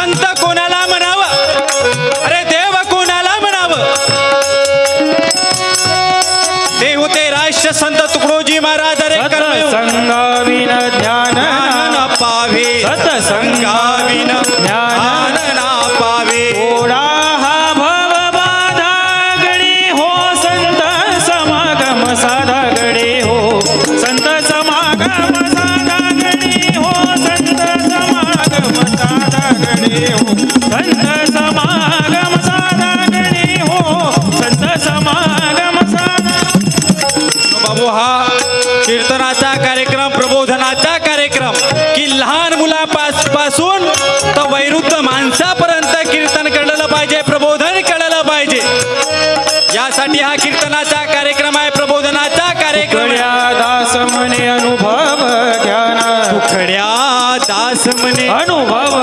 संत कोणाला म्हणावं, अरे देव कोणाला म्हणावं? ते होते राष्ट्र संत तुकडोजी महाराज. अरे संगाविन ध्यान न पावे, सत्संगाविन ध्यान ना पावे. थोडा हा भव बाधा गडी हो, संत समागम साधा गडे हो, संत समागम साधा गडे हो, संत समागम साधा गडे हो, संत समागम साधा गडे हो, संत समागम साधा. बाबू, हा कीर्तनाचा कार्यक्रम, प्रबोधनाचा कार्यक्रम, की लहान मुलापासून तर वैरुद्ध माणसापर्यंत कीर्तन कळलं पाहिजे, प्रबोधन कळलं पाहिजे. यासाठी हा कीर्तनाचा कार्यक्रम आहे, प्रबोधनाचा कार्यक्रम. तुकड्या दास म्हणे अनुभव घ्याना, तुकड्या दास म्हणे अनुभव